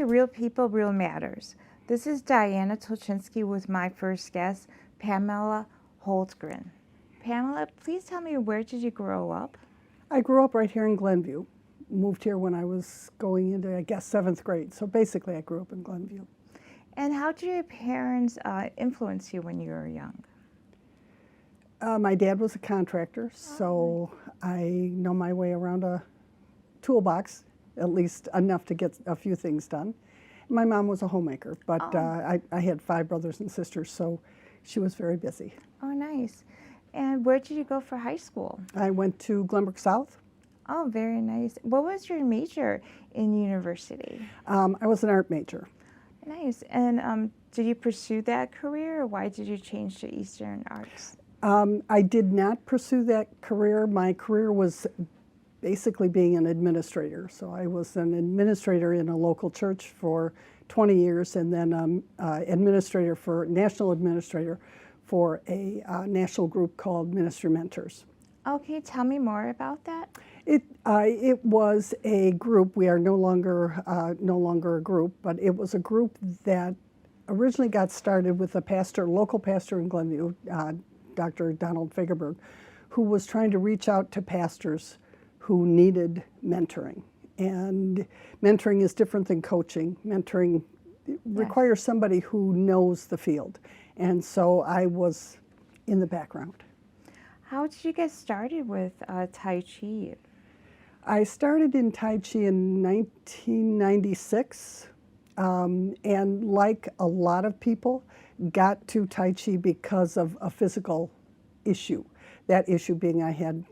to Real People, Real Matters. This is Diana Tulchinsky with my first guest, Pamela Hultgren. Pamela, please tell me, where did you grow up? I grew up right here in Glenview. Moved here when I was going into, I guess, 7th grade. So basically, I grew up in Glenview. And how did your parents influence you when you were young? My dad was a contractor, so I know my way around a toolbox, at least enough to get a few things done. My mom was a homemaker, but I had 5 brothers and sisters, so she was very busy. Oh, nice. And where did you go for high school? I went to Glenbrook South. Oh, very nice. What was your major in university? I was an art major. Nice. And did you pursue that career, or why did you change to Eastern Arts? I did not pursue that career. My career was basically being an administrator. So I was an administrator in a local church for 20 years, and then national administrator for a national group called Ministry Mentors. Okay, tell me more about that. It was a group. We are no longer a group, but it was a group that originally got started with a local pastor in Glenview, Dr. Donald Fagerberg, who was trying to reach out to pastors who needed mentoring. And mentoring is different than coaching. Mentoring requires somebody who knows the field. And so I was in the background. How did you get started with Tai Chi? I started in Tai Chi in 1996, and like a lot of people, got to Tai Chi because of a physical issue. That issue being I had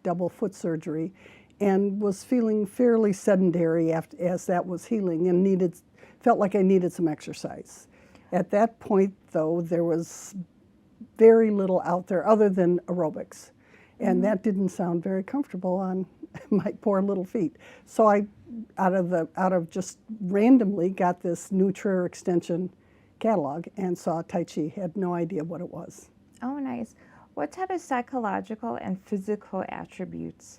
double foot surgery and was feeling fairly sedentary as that was healing, and felt like I needed some exercise. At that point, though, there was very little out there other than aerobics, and that didn't sound very comfortable on my poor little feet. So I, out of just randomly, got this Nutria extension catalog and saw Tai Chi. Had no idea what it was. Oh, nice. What type of psychological and physical attributes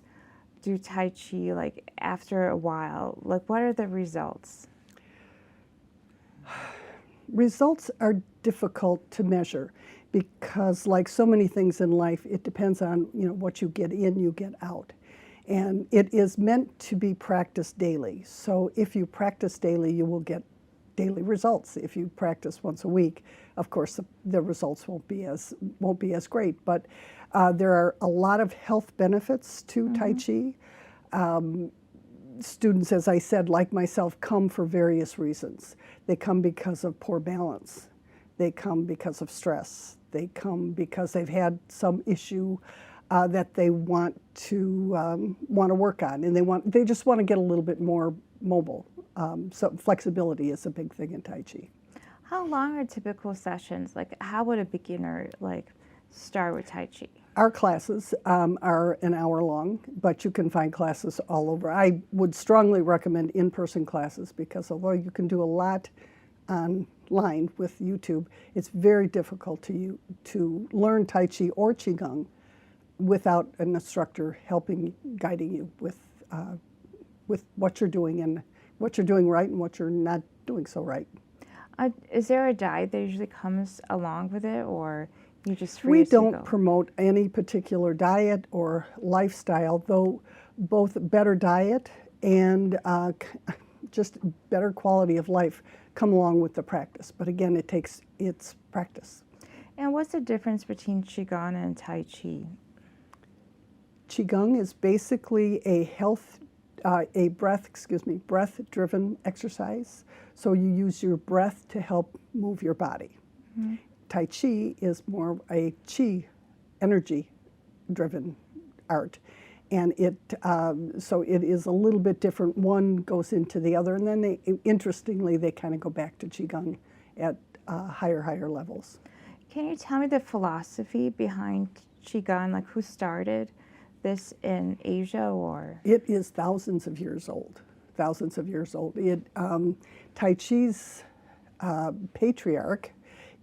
do Tai Chi, like, after a while? Like, what are the results? Results are difficult to measure because, like so many things in life, it depends on what you get in, you get out. And it is meant to be practiced daily. So if you practice daily, you will get daily results. If you practice once a week, of course, the results won't be as great. But there are a lot of health benefits to Tai Chi. Students, as I said, like myself, come for various reasons. They come because of poor balance. They come because of stress. They come because they've had some issue that they want to work on, and they just want to get a little bit more mobile. So flexibility is a big thing in Tai Chi. How long are typical sessions? Like, how would a beginner start with Tai Chi? Our classes are an hour long, but you can find classes all over. I would strongly recommend in-person classes because although you can do a lot online with YouTube, it's very difficult to learn Tai Chi or Qigong without an instructor guiding you with what you're doing and what you're doing right and what you're not doing so right. Is there a diet that usually comes along with it, or you just free We as you don't go? promote any particular diet or lifestyle, though both better diet and just better quality of life come along with the practice. But again, it's practice. And what's the difference between Qigong and Tai Chi? Qigong is basically a breath-driven exercise. So you use your breath to help move your body. Mm-hmm. Tai Chi is more a Qi, energy-driven art. And so it is a little bit different. One goes into the other, and then interestingly, they kind of go back to Qigong at higher levels. Can you tell me the philosophy behind Qigong, like who started this in Asia, or? It is thousands of years old. Thousands of years old. Tai Chi's patriarch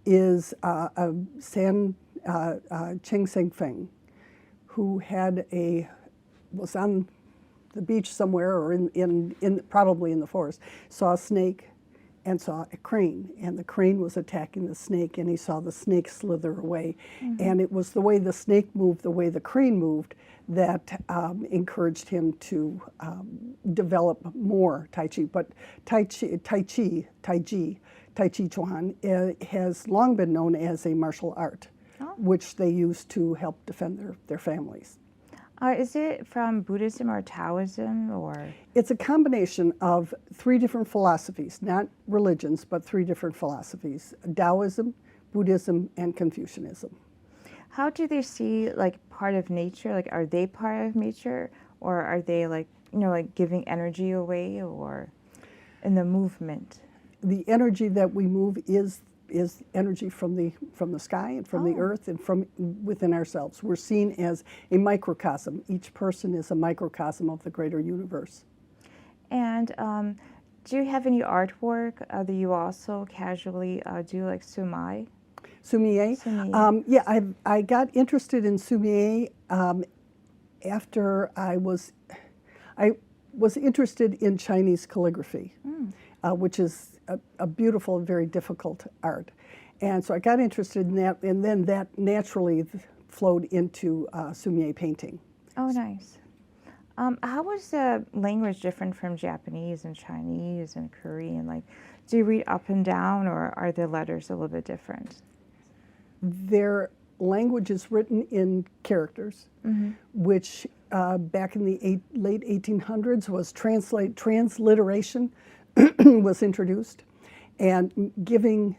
is Cheng Seng Feng, who was on the beach somewhere or in probably in the forest, saw a snake, and saw a crane, and the crane was attacking the snake, and he saw the snake slither away. And it was the way the snake moved, the way the crane moved, that encouraged him to develop more Tai Chi. But Tai Chi Chuan has long been known as a martial art, which they use to help defend their families. Is it from Buddhism or Taoism, or? It's a combination of 3 different philosophies, not religions, but 3 different philosophies: Taoism, Buddhism, and Confucianism. How do they see like part of nature? Like, are they part of nature, or are they like, like giving energy away, or in the movement? The energy that we move is energy from the sky and from the earth and from within ourselves. We're seen as a microcosm. Each person is a microcosm of the greater universe. And do you have any artwork that you also casually do, like sumai? Sumie? Yeah, I got interested in Sumie after I was interested in Chinese calligraphy, which is a beautiful and very difficult art. And so I got interested in that, and then that naturally flowed into Sumie painting. Oh, nice. How was the language different from Japanese and Chinese and Korean? Like, do you read up and down, or are the letters a little bit different? Their language is written in characters, which back in the late 1800s was transliteration was introduced, and giving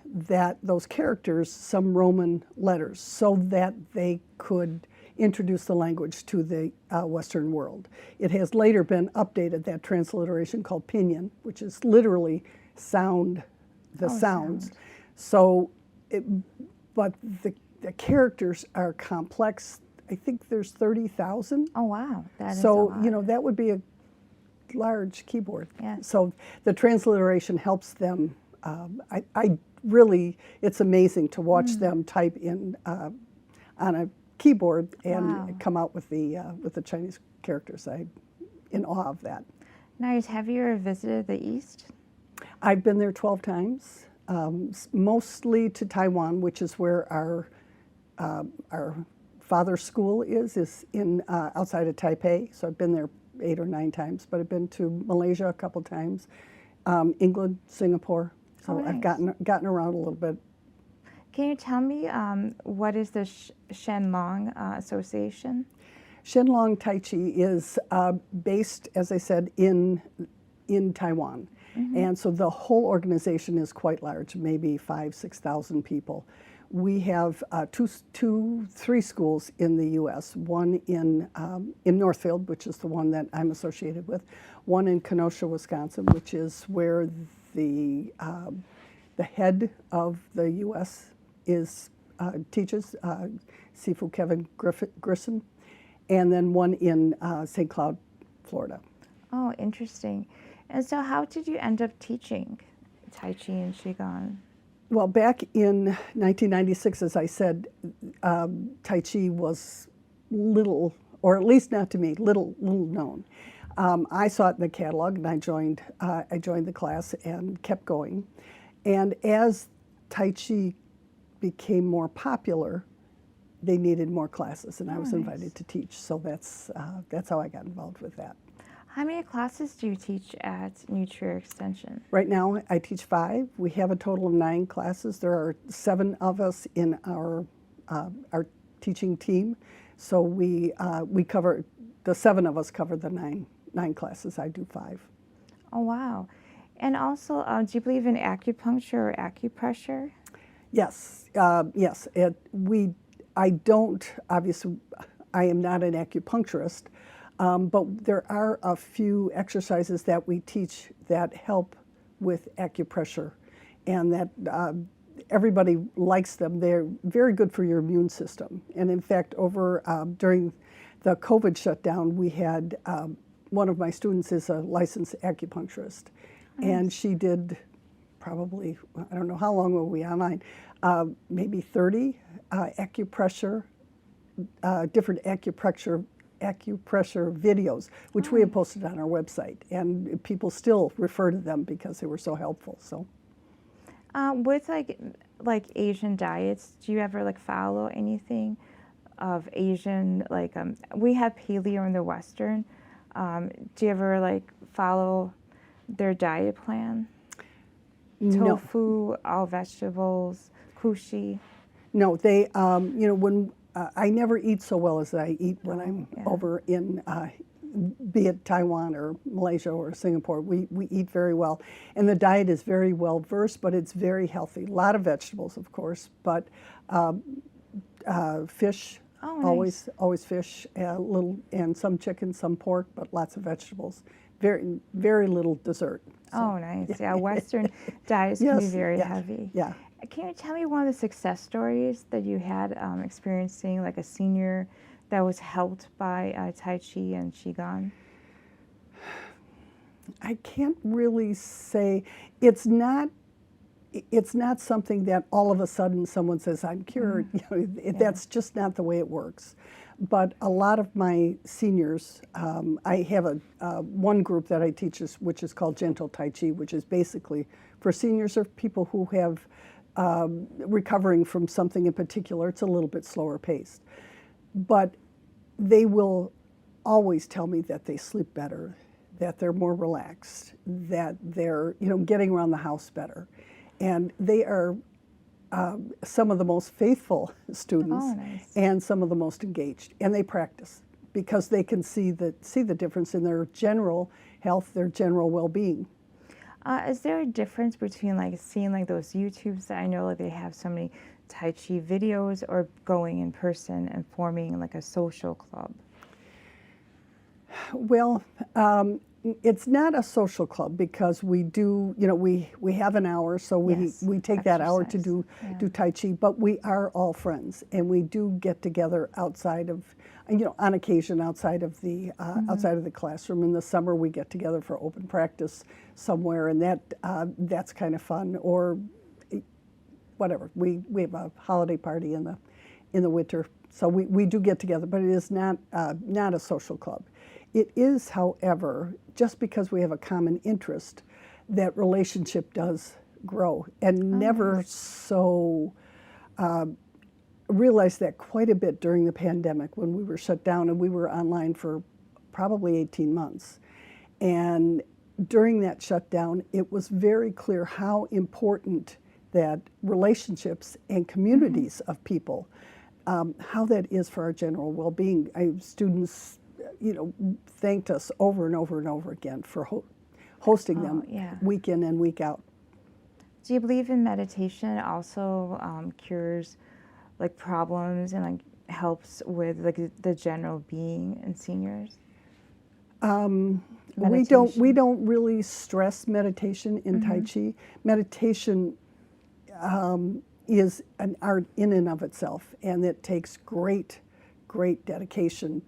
those characters some Roman letters so that they could introduce the language to the Western world. It has later been updated, that transliteration, called pinyin, which is literally sounds. So, but the characters are complex. I think there's 30,000. Oh, wow. That is a lot. That would be a large keyboard. Yes. So the transliteration helps them. I really, it's amazing to watch them type in on a keyboard and come out with the Chinese characters. I'm in awe of that. Nice. Have you ever visited the East? I've been there 12 times, mostly to Taiwan, which is where our father's school is in outside of Taipei. So I've been there 8 or 9 times, but I've been to Malaysia a couple times, England, Singapore. So nice. I've gotten around a little bit. Can you tell me what is the Shen Association? Shenlong Tai Chi is based, as I said, in Taiwan. And so the whole organization is quite large, maybe 5,000-6,000 people. We have 3 schools in the U.S., one in Northfield, which is the one that I'm associated with, one in Kenosha, Wisconsin, which is where the head of the U.S. teaches, Sifu Kevin Grissom, and then one in St. Cloud, Florida. Oh, interesting. And so how did you end up teaching Tai Chi and Qigong? Well, back in 1996, as I said, Tai Chi was little, or at least not to me, little known. I saw it in the catalog, and I joined the class and kept going. And as Tai Chi became more popular, they needed more classes, and I was invited to teach. So that's how I got involved with that. How many classes do you teach at Nutria Extension? Right now, I teach 5. We have a total of 9 classes. There are 7 of us in our teaching team, so we cover, the 7 of us cover the 9 classes. I do 5. Oh, wow. And also, do you believe in acupuncture or acupressure? Yes, yes. I don't, obviously, I am not an acupuncturist, but there are a few exercises that we teach that help with acupressure, and that everybody likes them. They're very good for your immune system. And in fact, during the COVID shutdown, we had one of my students is a licensed acupuncturist, and she did probably, I don't know how long were we online, maybe 30 different acupressure videos, which we have posted on our website, and people still refer to them because they were so helpful. So With like Asian diets, do you ever like follow anything of Asian, like we have paleo in the Western. Do you ever like follow their diet plan? No, Tofu, all vegetables, kushi. no, they, when I never eat so well as I eat when Oh, I'm yeah. over in, be it Taiwan or Malaysia or Singapore. We eat very well, and the diet is very well versed, but it's very healthy. A lot of vegetables, of course, but fish. Oh, nice. Always fish, little, and some chicken, some pork, but lots of vegetables. Very little dessert. So, Oh, nice. Yeah, Western diets can be yes, very yes, heavy. yeah. Can you tell me one of the success stories that you had experiencing like a senior that was helped by Tai Chi and Qigong? I can't really say. It's not. It's not something that all of a sudden someone says I'm cured. That's just not the way it works. But a lot of my seniors, I have one group that I teach, which is called Gentle Tai Chi, which is basically for seniors or people who have recovering from something in particular. It's a little bit slower paced, but they will always tell me that they sleep better, that they're more relaxed, that they're getting around the house better, and they are some of the most faithful students Oh, nice. and some of the most engaged, and they practice because they can see the difference in their general health, their general well-being. Is there a difference between like seeing like those YouTubes that I know like they have so many Tai Chi videos or going in person and forming like a social club? Well, it's not a social club because we do, we have an hour, so Yes, we take that hour to exercise. do Tai Chi, but we are all friends, and we do get together outside of, on occasion outside of the classroom. In the summer, we get together for open practice somewhere, and that's kind of fun. Or whatever, we have a holiday party in the winter, so we do get together, but it is not a social club. It is, however, just because we have a common interest, that relationship does grow, and never so realized that quite a bit during the pandemic when we were shut down and we were online for probably 18 months. And during that shutdown, it was very clear how important that relationships and communities of people, how that is for our general well-being. Students thanked us over and over and over again for hosting them week in and week out. Do you believe in meditation also cures like problems and like helps with like the general being in seniors? We don't really stress meditation in Tai Chi. Meditation is an art in and of itself, and it takes great dedication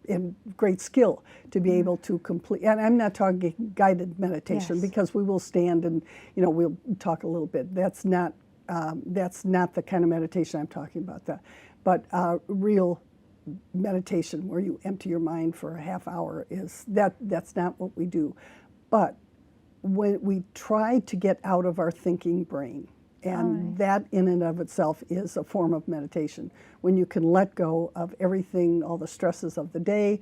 and great skill to be able to complete. And I'm not talking guided meditation, because we will stand and we'll talk a little bit. That's not the kind of meditation I'm talking about. But real meditation where you empty your mind for a half hour that's not what we do. But when we try to get out of our thinking brain, and that in and of itself is a form of meditation. When you can let go of everything, all the stresses of the day,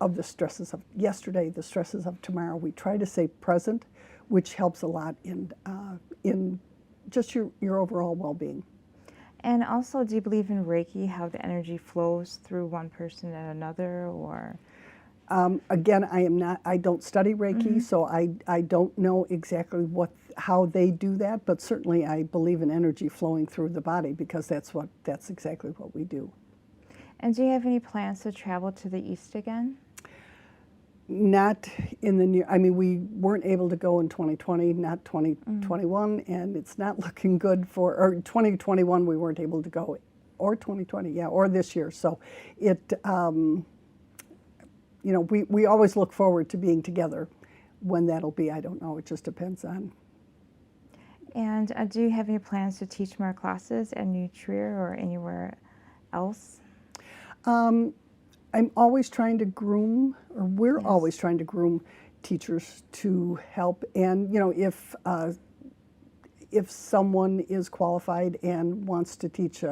of the stresses of yesterday, the stresses of tomorrow. We try to stay present, which helps a lot in just your overall well-being. And also, do you believe in Reiki, how the energy flows through one person and another, or? Again, I don't study Reiki, so I don't know exactly how they do that, but certainly I believe in energy flowing through the body, because that's exactly what we do. And do you have any plans to travel to the East again? Not in the near, we weren't able to go in 2020, not 2021, and it's not looking good or 2021 we weren't able to go, or 2020, or this year. So it, we always look forward to being together. When that'll be, I don't know. It just depends on. And do you have any plans to teach more classes at Nutria or anywhere else? I'm always trying to groom, or we're always trying to groom teachers to help. And if if someone is qualified and wants to teach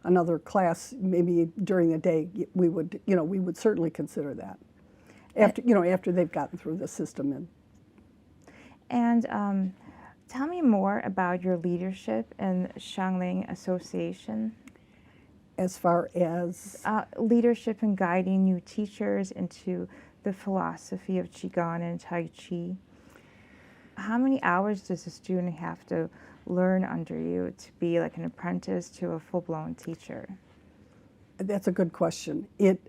another class, maybe during the day, we would certainly consider that. After they've gotten through the system. And tell me more about your leadership in Xiangling Association. As far as leadership in guiding new teachers into the philosophy of Qigong and Tai Chi. How many hours does a student have to learn under you to be like an apprentice to a full-blown teacher? That's a good question. It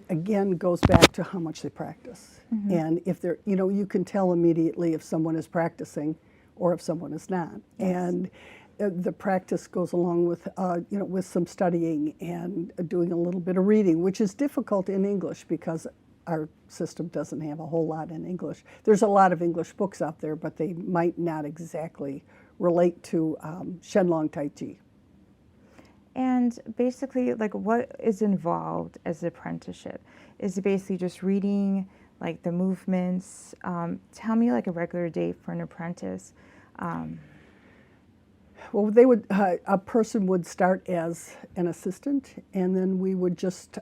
again goes back to how much they practice. Mm-hmm. And if they're, you can tell immediately if someone is practicing or if someone is not. Yes. And the practice goes along with, with some studying and doing a little bit of reading, which is difficult in English because our system doesn't have a whole lot in English. There's a lot of English books out there, but they might not exactly relate to Shen Tai Chi. And basically, like, what is involved as an apprenticeship? Is it basically just reading, like, the movements? Tell me, like, a regular day for an apprentice. Well, they would. A person would start as an assistant, and then we would just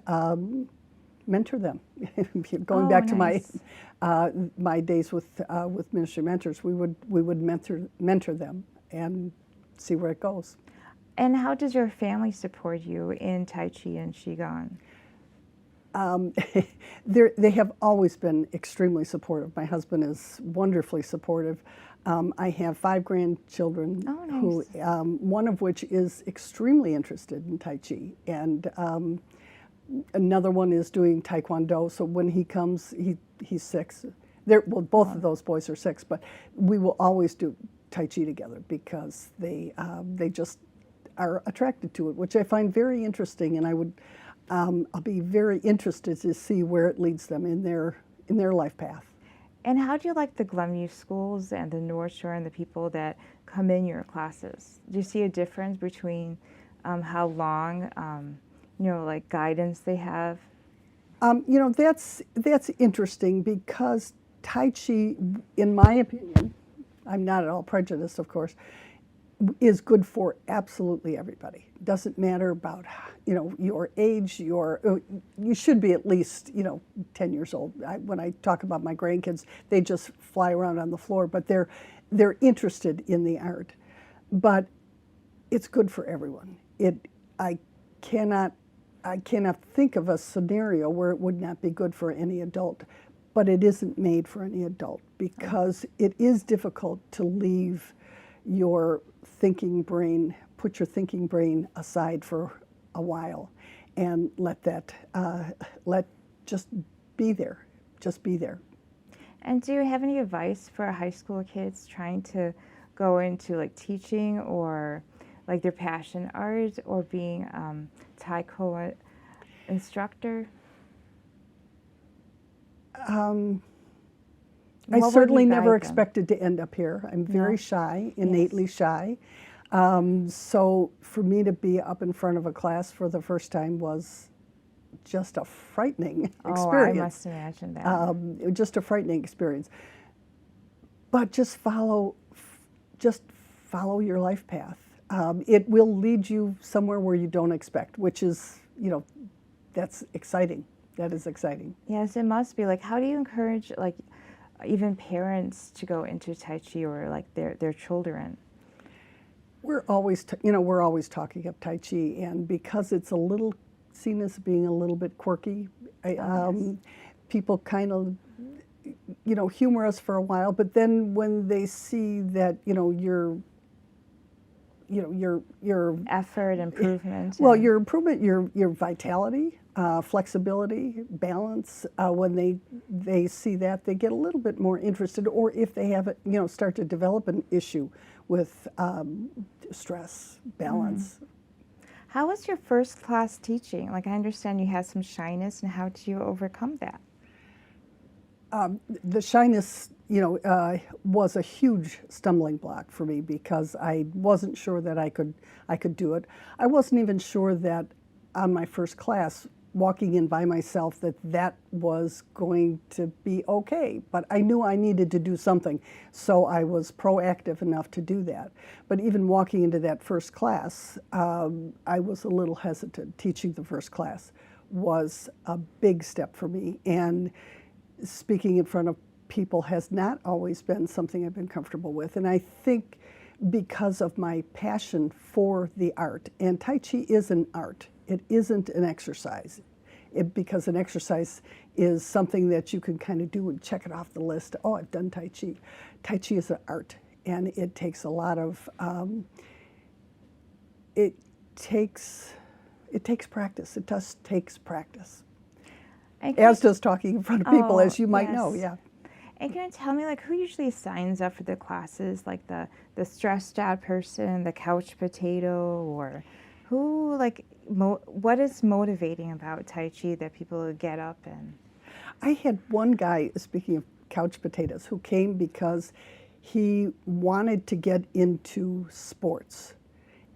mentor them. Going back to nice. my days with ministry mentors, we would mentor them and see where it goes. And how does your family support you in Tai Chi and Qigong? They have always been extremely supportive. My husband is wonderfully supportive. I have 5 grandchildren, Oh, nice. who one of which is extremely interested in Tai Chi, and another one is doing Taekwondo. So when he comes, he's 6. Both of those boys are 6, but we will always do Tai Chi together because they just are attracted to it, which I find very interesting, and I'll be very interested to see where it leads them in their life path. And how do you like the Glenview schools and the North Shore and the people that come in your classes? Do you see a difference between how long, like guidance they have? That's interesting because Tai Chi, in my opinion, I'm not at all prejudiced, of course, is good for absolutely everybody. Doesn't matter about your age. You should be at least 10 years old. When I talk about my grandkids, they just fly around on the floor, but they're interested in the art. But it's good for everyone. I cannot think of a scenario where it would not be good for any adult, but it isn't made for any adult because it is difficult to leave your thinking brain, put your thinking brain aside for a while and just be there. And do you have any advice for high school kids trying to go into like teaching or like their passion art or being Taekwondo instructor? I certainly never expected to end up here. I'm very shy, innately shy. So for me to be up in front of a class for the first time was just a frightening experience. Oh, I must imagine that. Just a frightening experience. But just follow your life path. It will lead you somewhere where you don't expect, which is, that's exciting. That is exciting. Yes, it must be. Like, how do you encourage, like, even parents to go into Tai Chi or like their children? We're always talking of Tai Chi, and because it's seen as being a little bit quirky, people kind of humor us for a while, but then when they see that your effort, improvement. Well, your improvement, your vitality, flexibility, balance. When they see that, they get a little bit more interested. Or if they have start to develop an issue with stress, balance. How was your first class teaching? Like, I understand you had some shyness, and how did you overcome that? The shyness, was a huge stumbling block for me because I wasn't sure that I could do it. I wasn't even sure that on my first class walking in by myself that was going to be okay. But I knew I needed to do something, so I was proactive enough to do that. But even walking into that first class, I was a little hesitant. Teaching the first class was a big step for me, and speaking in front of people has not always been something I've been comfortable with. And I think because of my passion for the art, and Tai Chi is an art, it isn't an exercise. Because an exercise is something that you can kind of do and check it off the list. Oh, I've done Tai Chi. Tai Chi is an art, and it takes a lot of, it takes practice. It just takes practice. As does talking in front of people, as you might know, yeah. And can you tell me, like, who usually signs up for the classes? Like the stressed out person, the couch potato, or who, like, what is motivating about Tai Chi that people get up and? I had one guy, speaking of couch potatoes, who came because he wanted to get into sports.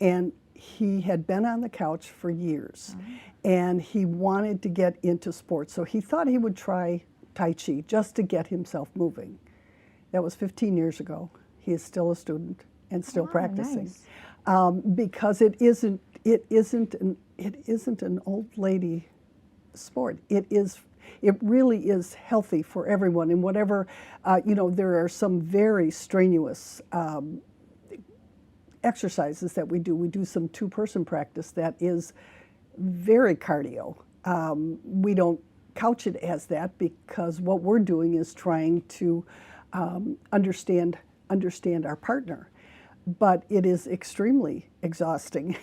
And he had been on the couch for years, and he wanted to get into sports. So he thought he would try Tai Chi just to get himself moving. That was 15 years ago. He is still a student and still practicing. Nice. Because it isn't an old lady sport. It really is healthy for everyone. And whatever, there are some very strenuous exercises that we do. We do some two-person practice that is very cardio. We don't couch it as that because what we're doing is trying to understand our partner. But it is extremely exhausting,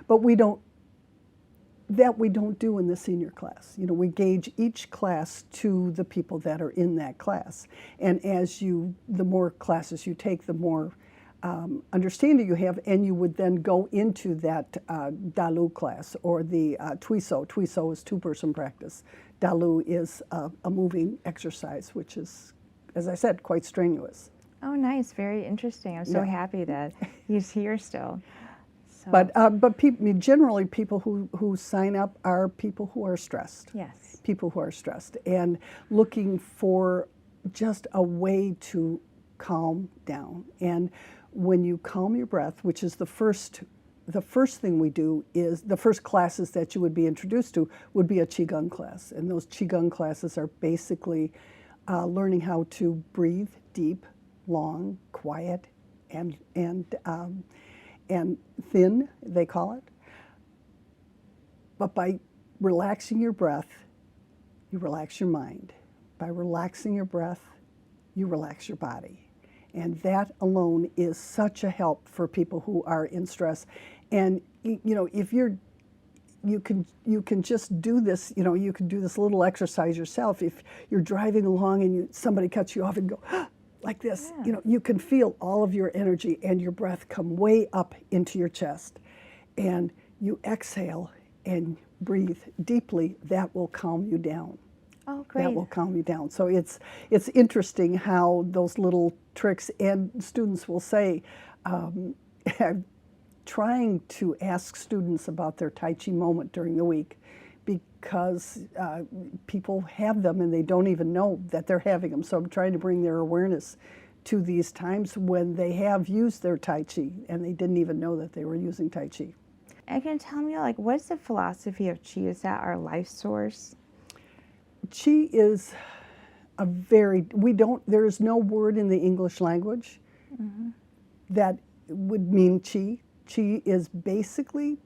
but we don't do in the senior class. We gauge each class to the people that are in that class, and the more classes you take, the more understanding you have, and you would then go into that Dalu class or the Tuiso. Tuiso is two-person practice. Dalu is a moving exercise, which is, as I said, quite strenuous. Oh, nice. Very interesting. I'm so happy that he's here still. So. But generally, people who sign up are people who are stressed. Yes. People who are stressed and looking for just a way to calm down. And when you calm your breath, which is the first thing we do, is the first classes that you would be introduced to would be a Qigong class. And those Qigong classes are basically learning how to breathe deep, long, quiet, and thin, they call it. But by relaxing your breath, you relax your mind. By relaxing your breath, you relax your body. And that alone is such a help for people who are in stress. And if you can just do this, you can do this little exercise yourself. If you're driving along and somebody cuts you off and go, like this, you can feel all of your energy and your breath come way up into your chest. And you exhale and breathe deeply. That will calm you down. Oh, great. That will calm you down. So it's interesting how those little tricks, and students will say, I'm trying to ask students about their Tai Chi moment during the week, because people have them and they don't even know that they're having them. So I'm trying to bring their awareness to these times when they have used their Tai Chi and they didn't even know that they were using Tai Chi. And can you tell me, like, what's the philosophy of Chi? Is that our life source? Chi is there is no word in the English language that would mean Chi. Chi is basically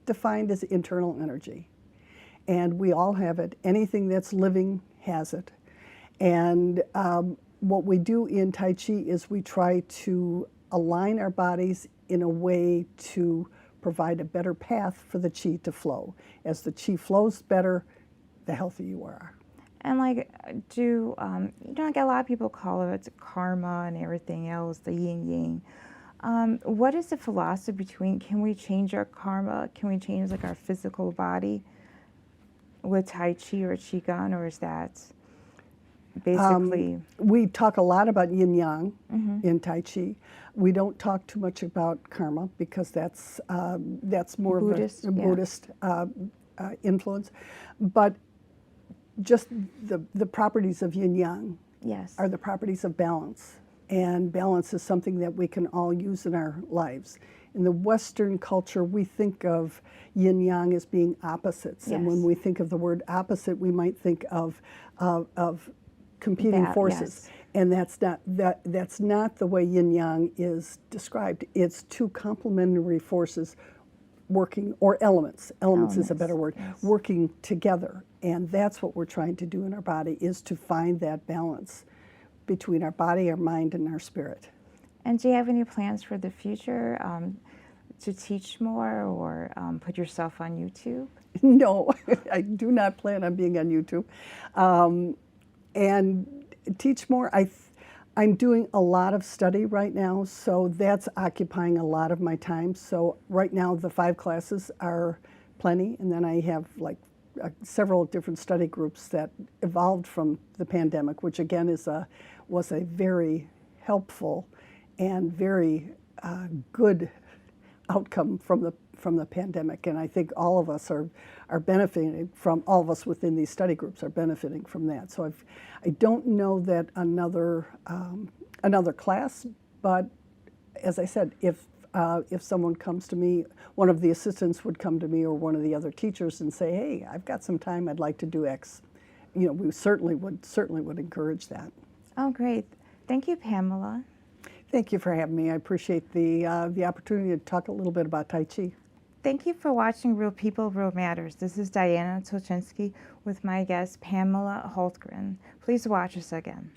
defined as internal energy. And we all have it. Anything that's living has it. And what we do in Tai Chi is we try to align our bodies in a way to provide a better path for the Chi to flow. As the Chi flows better, the healthier you are. And like, like a lot of people call it karma and everything else, the yin yang. What is the philosophy between, can we change our karma? Can we change like our physical body with Tai Chi or Qigong, or is that basically? We talk a lot about yin yang in Tai Chi. We don't talk too much about karma because that's more Buddhist, of a Buddhist influence, but just the properties of yin yang Yes. are the properties of balance. And balance is something that we can all use in our lives. In the Western culture, we think of yin yang as being opposites. And when Yes. we think of the word opposite, we might think of competing forces. Yes. And that's not the way yin yang is described. It's two complementary forces working, or elements. Elements is a better word. Yes. Working together. And that's what we're trying to do in our body, is to find that balance between our body, our mind, and our spirit. And do you have any plans for the future to teach more, or put yourself on YouTube? No, I do not plan on being on YouTube. And teach more. I'm doing a lot of study right now, so that's occupying a lot of my time. So right now the 5 classes are plenty, and then I have like several different study groups that evolved from the pandemic, which again was a very helpful and very good outcome from the pandemic. And I think all of us are benefiting from, all of us within these study groups are benefiting from that. So I don't know that another class, but as I said, if someone comes to me, one of the assistants would come to me, or one of the other teachers, and say, "Hey, I've got some time. I'd like to do X." You know, we certainly would encourage that. Oh, great. Thank you, Pamela. Thank you for having me. I appreciate the opportunity to talk a little bit about Tai Chi. Thank you for watching Real People, Real Matters. This is Diana Tulchinsky with my guest, Pamela Hultgren. Please watch us again.